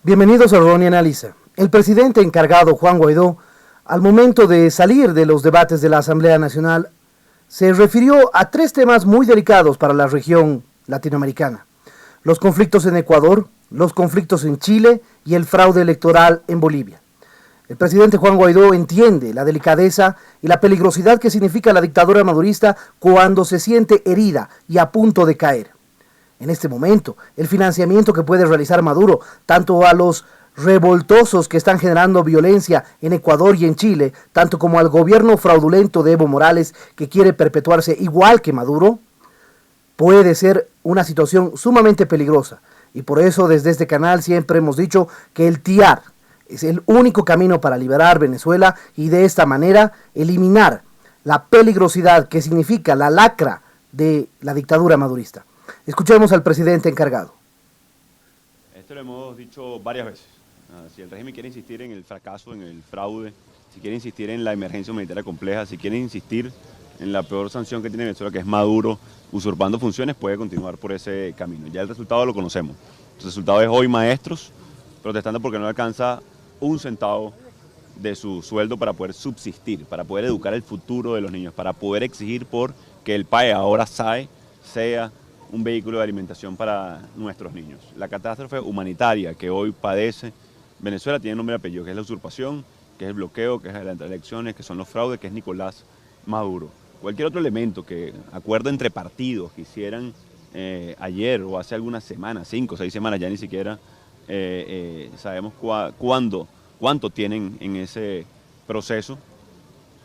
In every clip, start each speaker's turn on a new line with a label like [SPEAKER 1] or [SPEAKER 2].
[SPEAKER 1] Bienvenidos a Ronnie Analiza. El presidente encargado, Juan Guaidó, al momento de salir de los debates de la Asamblea Nacional, se refirió a tres temas muy delicados para la región latinoamericana: los conflictos en Ecuador, los conflictos en Chile y el fraude electoral en Bolivia. El presidente Juan Guaidó entiende la delicadeza y la peligrosidad que significa la dictadura madurista cuando se siente herida y a punto de caer. En este momento, el financiamiento que puede realizar Maduro, tanto a los revoltosos que están generando violencia en Ecuador y en Chile, tanto como al gobierno fraudulento de Evo Morales, que quiere perpetuarse igual que Maduro, puede ser una situación sumamente peligrosa. Y por eso desde este canal siempre hemos dicho que el TIAR es el único camino para liberar Venezuela y de esta manera eliminar la peligrosidad que significa la lacra de la dictadura madurista. Escuchemos al presidente encargado.
[SPEAKER 2] Esto lo hemos dicho varias veces. Si el régimen quiere insistir en el fracaso, en el fraude, si quiere insistir en la emergencia humanitaria compleja, si quiere insistir en la peor sanción que tiene Venezuela, que es Maduro, usurpando funciones, puede continuar por ese camino. Ya el resultado lo conocemos. El resultado es hoy maestros protestando porque no alcanza un centavo de su sueldo para poder subsistir, para poder educar el futuro de los niños, para poder exigir por que el PAE ahora sea un vehículo de alimentación para nuestros niños. La catástrofe humanitaria que hoy padece Venezuela tiene nombre y apellido, que es la usurpación, que es el bloqueo, que es las elecciones, que son los fraudes, que es Nicolás Maduro. Cualquier otro elemento que acuerdo entre partidos que hicieran ayer o hace algunas semanas, 5 o 6 semanas, ya ni siquiera sabemos cuánto tienen en ese proceso,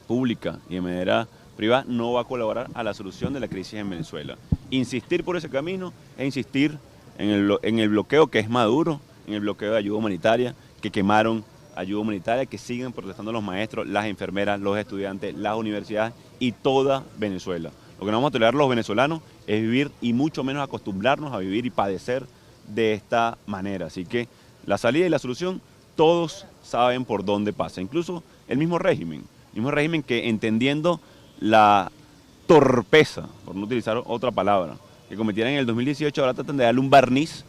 [SPEAKER 2] pública y de manera privada, no va a colaborar a la solución de la crisis en Venezuela. Insistir por ese camino es insistir en el bloqueo que es Maduro, en el bloqueo de ayuda humanitaria, que quemaron ayuda humanitaria, que siguen protestando los maestros, las enfermeras, los estudiantes, las universidades y toda Venezuela. Lo que no vamos a tolerar los venezolanos es vivir y mucho menos acostumbrarnos a vivir y padecer de esta manera. Así que la salida y la solución, todos saben por dónde pasa, incluso el mismo régimen que entendiendo la torpeza, por no utilizar otra palabra, que cometieron en el 2018, ahora tratan de darle un barniz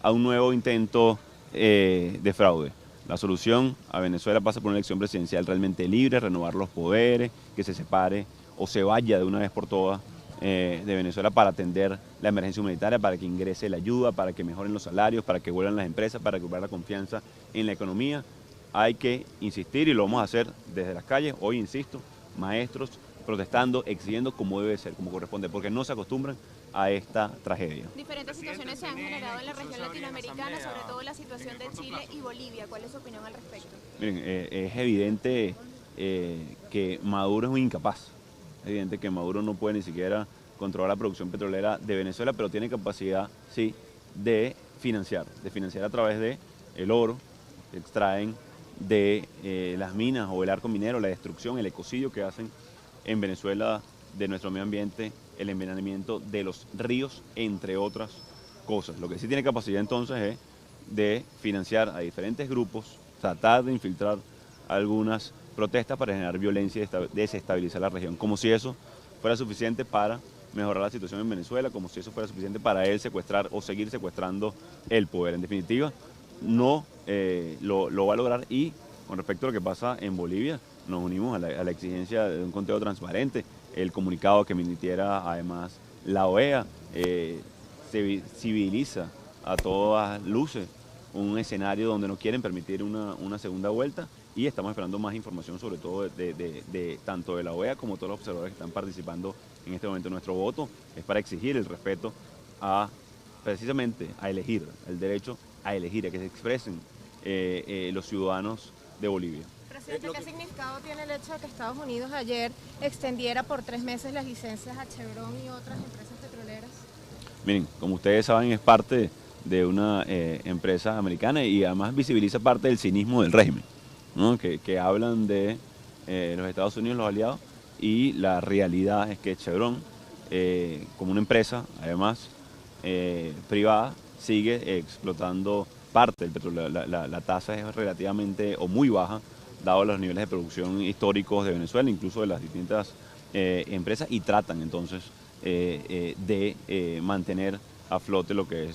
[SPEAKER 2] a un nuevo intento de fraude. La solución a Venezuela pasa por una elección presidencial realmente libre, renovar los poderes, que se separe o se vaya de una vez por todas de Venezuela para atender la emergencia humanitaria, para que ingrese la ayuda, para que mejoren los salarios, para que vuelvan las empresas, para recuperar la confianza en la economía. Hay que insistir y lo vamos a hacer desde las calles. Hoy, insisto, maestros protestando, exigiendo como debe ser, como corresponde, porque no se acostumbran a esta tragedia.
[SPEAKER 3] Diferentes situaciones se han generado en la región latinoamericana, sobre todo la situación de Chile y Bolivia. ¿Cuál es su opinión al respecto?
[SPEAKER 2] Miren, es evidente que Maduro es un incapaz. Es evidente que Maduro no puede ni siquiera controlar la producción petrolera de Venezuela, pero tiene capacidad, sí, de financiar a través de el oro que extraen de las minas o el arco minero, la destrucción, el ecocidio que hacen en Venezuela de nuestro medio ambiente, el envenenamiento de los ríos, entre otras cosas. Lo que sí tiene capacidad entonces es de financiar a diferentes grupos, tratar de infiltrar algunas protestas para generar violencia y desestabilizar la región, como si eso fuera suficiente para mejorar la situación en Venezuela, como si eso fuera suficiente para él secuestrar o seguir secuestrando el poder. En definitiva, no lo va a lograr. Y con respecto a lo que pasa en Bolivia, nos unimos a la exigencia de un conteo transparente. El comunicado que emitiera además la OEA se civiliza a todas luces un escenario donde no quieren permitir una segunda vuelta, y estamos esperando más información, sobre todo de tanto de la OEA como todos los observadores que están participando en este momento. Nuestro voto es para exigir el respeto precisamente a elegir, el derecho a elegir, a que se expresen los ciudadanos de Bolivia.
[SPEAKER 3] Presidente, ¿qué significado tiene el hecho de que Estados Unidos ayer extendiera por 3 meses las licencias a Chevron y otras empresas petroleras?
[SPEAKER 2] Miren, como ustedes saben, es parte de una empresa americana y además visibiliza parte del cinismo del régimen, ¿no? que hablan de los Estados Unidos, los aliados, y la realidad es que Chevron, como una empresa, además privada, sigue explotando parte del petróleo. La tasa es relativamente o muy baja, dado los niveles de producción históricos de Venezuela, incluso de las distintas empresas, y tratan entonces de mantener a flote lo que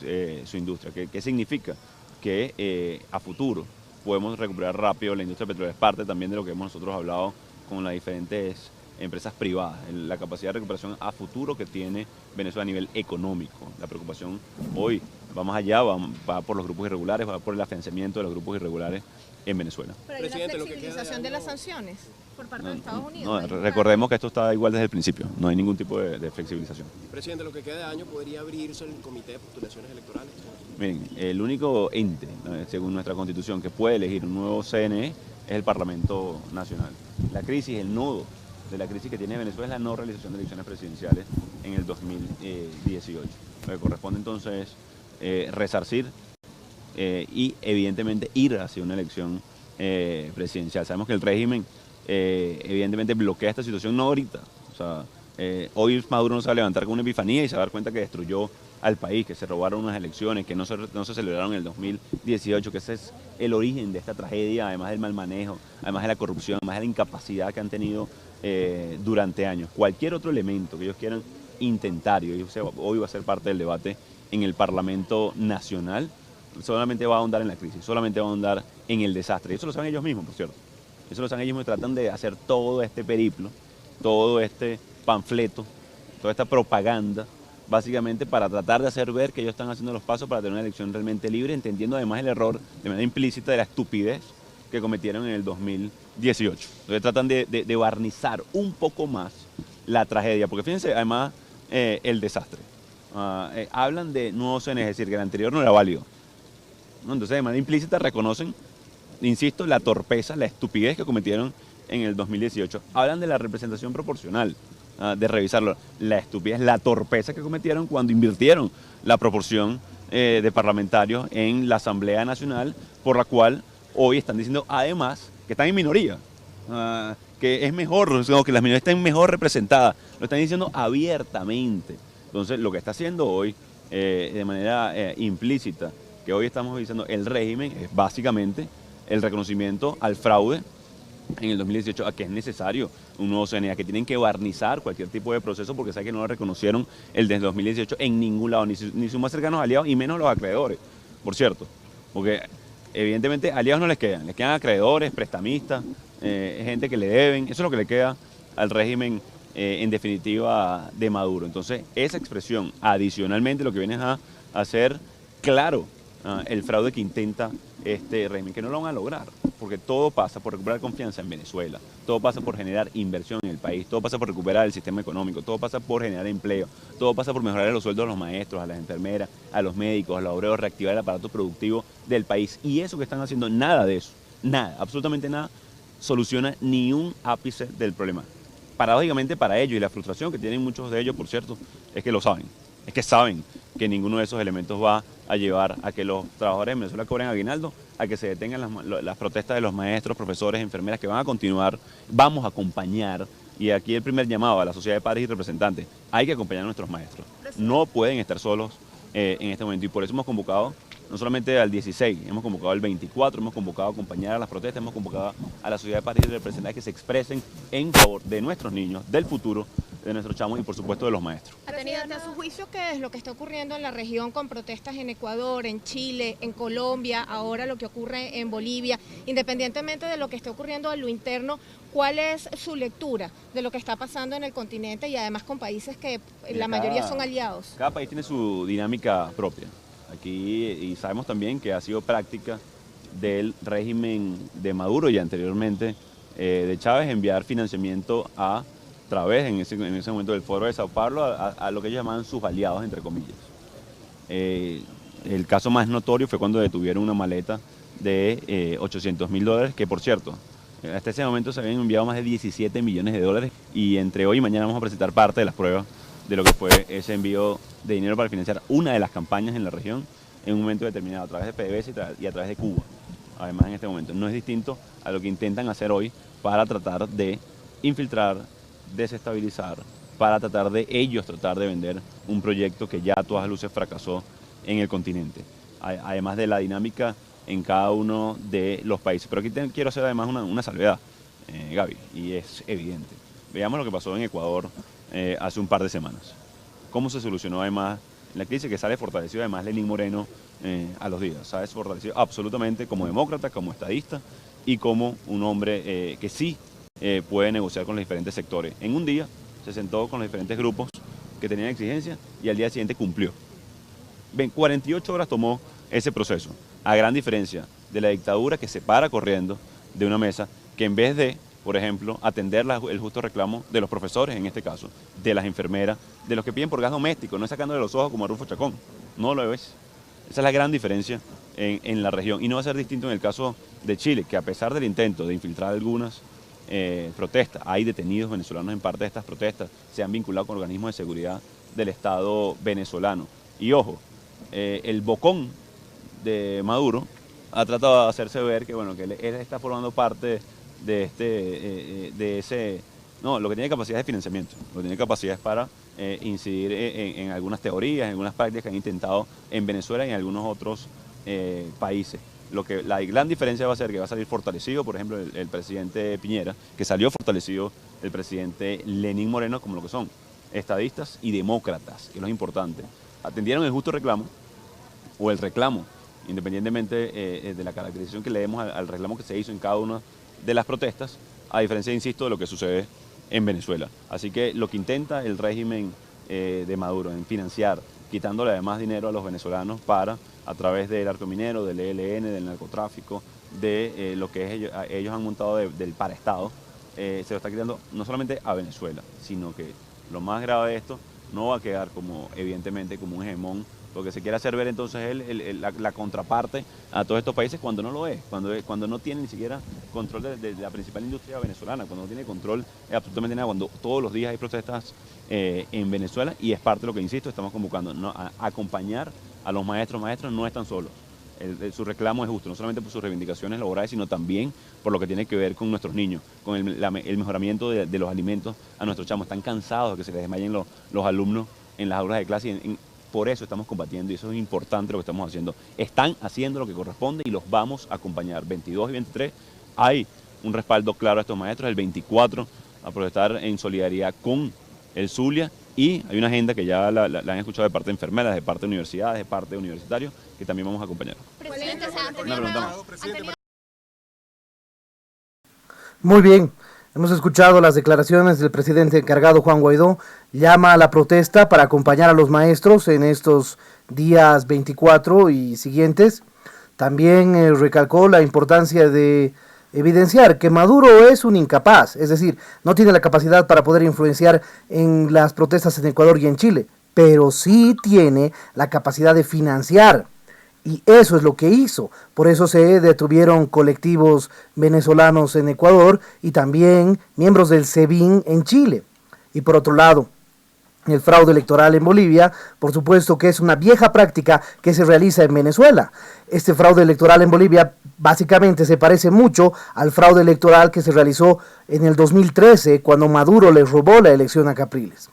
[SPEAKER 2] es su industria. ¿Qué significa? que a futuro podemos recuperar rápido la industria petrolera. Es parte también de lo que hemos nosotros hablado con las diferentes empresas privadas, la capacidad de recuperación a futuro que tiene Venezuela a nivel económico. La preocupación hoy va más allá, va por los grupos irregulares, va por el afianzamiento de los grupos irregulares en Venezuela.
[SPEAKER 3] Pero hay una flexibilización de las sanciones por parte de Estados Unidos.
[SPEAKER 2] No, recordemos que esto está igual desde el principio, no hay ningún tipo de flexibilización.
[SPEAKER 4] Presidente, lo que queda de año podría abrirse el Comité de Postulaciones Electorales.
[SPEAKER 2] Miren, el único ente, según nuestra Constitución, que puede elegir un nuevo CNE es el Parlamento Nacional. La crisis, el nodo de la crisis que tiene Venezuela es la no realización de elecciones presidenciales en el 2018. Lo que corresponde entonces es resarcir y evidentemente ir hacia una elección presidencial. Sabemos que el régimen evidentemente bloquea esta situación, no ahorita. O sea, hoy Maduro no se va a levantar con una epifanía y se va a dar cuenta que destruyó al país, que se robaron unas elecciones, que no se celebraron en el 2018, que ese es el origen de esta tragedia, además del mal manejo, además de la corrupción, además de la incapacidad que han tenido durante años. Cualquier otro elemento que ellos quieran intentar, y hoy va a ser parte del debate en el Parlamento Nacional, solamente va a ahondar en la crisis, solamente va a ahondar en el desastre. Y eso lo saben ellos mismos, por cierto. Eso lo saben ellos mismos y tratan de hacer todo este periplo, todo este panfleto, toda esta propaganda, básicamente para tratar de hacer ver que ellos están haciendo los pasos para tener una elección realmente libre, entendiendo además el error de manera implícita de la estupidez que cometieron en el 2018. Entonces tratan de barnizar un poco más la tragedia, porque fíjense además el desastre. Hablan de nuevos CNE, es decir, que el anterior no era válido. ¿No? Entonces de manera implícita reconocen, insisto, la torpeza, la estupidez que cometieron en el 2018. Hablan de la representación proporcional, de revisarlo, la estupidez, la torpeza que cometieron cuando invirtieron la proporción de parlamentarios en la Asamblea Nacional, por la cual hoy están diciendo además que están en minoría, que es mejor, que las minorías estén mejor representadas, lo están diciendo abiertamente. Entonces lo que está haciendo hoy de manera implícita, que hoy estamos diciendo el régimen, es básicamente el reconocimiento al fraude en el 2018, a que es necesario un nuevo CNE, a que tienen que barnizar cualquier tipo de proceso porque saben que no lo reconocieron el del 2018 en ningún lado, ni sus más cercanos aliados y menos los acreedores, por cierto, porque evidentemente aliados no les quedan acreedores, prestamistas, gente que le deben, eso es lo que le queda al régimen en definitiva de Maduro. Entonces esa expresión adicionalmente lo que viene es a hacer claro el fraude que intenta este régimen, que no lo van a lograr, porque todo pasa por recuperar confianza en Venezuela, todo pasa por generar inversión en el país, todo pasa por recuperar el sistema económico, todo pasa por generar empleo, todo pasa por mejorar los sueldos a los maestros, a las enfermeras, a los médicos, a los obreros, reactivar el aparato productivo del país. Y eso que están haciendo, nada de eso, nada, absolutamente nada, soluciona ni un ápice del problema. Paradójicamente para ellos, y la frustración que tienen muchos de ellos, por cierto, es que lo saben. Es que saben que ninguno de esos elementos va a llevar a que los trabajadores de Venezuela cobren aguinaldo, a que se detengan las protestas de los maestros, profesores, enfermeras que van a continuar. Vamos a acompañar, y aquí el primer llamado a la sociedad de padres y representantes, hay que acompañar a nuestros maestros. No pueden estar solos en este momento, y por eso hemos convocado no solamente al 16, hemos convocado al 24, hemos convocado a acompañar a las protestas, hemos convocado a la sociedad de padres y representantes que se expresen en favor de nuestros niños, del futuro de nuestros chamos y por supuesto de los maestros.
[SPEAKER 3] ¿Ha tenido a su juicio qué es lo que está ocurriendo en la región con protestas en Ecuador, en Chile, en Colombia, ahora lo que ocurre en Bolivia, independientemente de lo que esté ocurriendo en lo interno? ¿Cuál es su lectura de lo que está pasando en el continente y además con países que la mayoría son aliados?
[SPEAKER 2] Cada país tiene su dinámica propia. Aquí, y sabemos también que ha sido práctica del régimen de Maduro y anteriormente de Chávez enviar financiamiento a través, en ese momento del Foro de Sao Paulo, a lo que ellos llamaban sus aliados, entre comillas. El caso más notorio fue cuando detuvieron una maleta de $800.000, que por cierto, hasta ese momento se habían enviado más de 17 millones de dólares, y entre hoy y mañana vamos a presentar parte de las pruebas de lo que fue ese envío de dinero para financiar una de las campañas en la región en un momento determinado, a través de PDVSA y a través de Cuba. Además, en este momento no es distinto a lo que intentan hacer hoy para tratar de infiltrar, desestabilizar, para tratar de vender un proyecto que ya a todas luces fracasó en el continente. Además de la dinámica en cada uno de los países. Pero aquí quiero hacer además una salvedad, Gaby, y es evidente. Veamos lo que pasó en Ecuador hace un par de semanas. Cómo se solucionó además la crisis, que sale fortalecido además Lenín Moreno a los días, sale fortalecido absolutamente como demócrata, como estadista y como un hombre que sí puede negociar con los diferentes sectores. En un día se sentó con los diferentes grupos que tenían exigencias y al día siguiente cumplió. 48 horas tomó ese proceso, a gran diferencia de la dictadura que se para corriendo de una mesa, que en vez de, por ejemplo, atender el justo reclamo de los profesores, en este caso, de las enfermeras, de los que piden por gas doméstico, no es sacándole los ojos como a Rufo Chacón, no lo es. Esa es la gran diferencia en la región, y no va a ser distinto en el caso de Chile, que a pesar del intento de infiltrar algunas protestas, hay detenidos venezolanos en parte de estas protestas, se han vinculado con organismos de seguridad del Estado venezolano. Y ojo, el bocón de Maduro ha tratado de hacerse ver que, bueno, que él está formando parte de ese... No, lo que tiene capacidad de financiamiento, lo que tiene capacidad es para incidir en algunas teorías, en algunas prácticas que han intentado en Venezuela y en algunos otros países. La gran diferencia va a ser que va a salir fortalecido, por ejemplo, el presidente Piñera, que salió fortalecido el presidente Lenín Moreno, como lo que son estadistas y demócratas, que es lo importante. Atendieron el justo reclamo, o el reclamo, independientemente de la caracterización que le demos al reclamo que se hizo en cada una de las protestas, a diferencia, insisto, de lo que sucede en Venezuela. Así que lo que intenta el régimen de Maduro en financiar, quitándole además dinero a los venezolanos para, a través del arco minero, del ELN, del narcotráfico, de lo que ellos han montado del paraestado, se lo está quitando no solamente a Venezuela, sino que lo más grave de esto no va a quedar como, evidentemente, como un hegemón, porque se quiere hacer ver entonces la contraparte a todos estos países cuando no lo es, cuando no tiene ni siquiera control de la principal industria venezolana, cuando no tiene control de absolutamente nada, cuando todos los días hay protestas en Venezuela, y es parte de lo que, insisto, estamos convocando, ¿no? A acompañar a los maestros. Maestros no están solos. Su reclamo es justo, no solamente por sus reivindicaciones laborales, sino también por lo que tiene que ver con nuestros niños, con el mejoramiento de los alimentos a nuestros chamos. Están cansados de que se les desmayen los alumnos en las aulas de clase, por eso estamos combatiendo, y eso es importante lo que estamos haciendo. Están haciendo lo que corresponde y los vamos a acompañar. 22 y 23 hay un respaldo claro a estos maestros, el 24 a protestar en solidaridad con el Zulia, y hay una agenda que ya la han escuchado de parte de enfermeras, de parte de universidades, de parte de universitarios, que también vamos a acompañar.
[SPEAKER 3] Presidente,
[SPEAKER 2] Una pregunta más.
[SPEAKER 1] Muy bien, hemos escuchado las declaraciones del presidente encargado Juan Guaidó. Llama a la protesta para acompañar a los maestros en estos días 24 y siguientes. También recalcó la importancia de evidenciar que Maduro es un incapaz, es decir, no tiene la capacidad para poder influenciar en las protestas en Ecuador y en Chile, pero sí tiene la capacidad de financiar. Y eso es lo que hizo. Por eso se detuvieron colectivos venezolanos en Ecuador y también miembros del SEBIN en Chile. Y por otro lado, el fraude electoral en Bolivia, por supuesto que es una vieja práctica que se realiza en Venezuela. Este fraude electoral en Bolivia básicamente se parece mucho al fraude electoral que se realizó en el 2013, cuando Maduro le robó la elección a Capriles.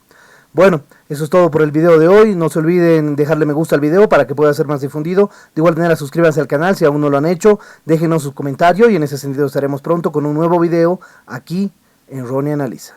[SPEAKER 1] Bueno, eso es todo por el video de hoy. No se olviden dejarle me gusta al video para que pueda ser más difundido. De igual manera, suscríbanse al canal si aún no lo han hecho. Déjenos sus comentarios y en ese sentido estaremos pronto con un nuevo video aquí en Ronnie Analiza.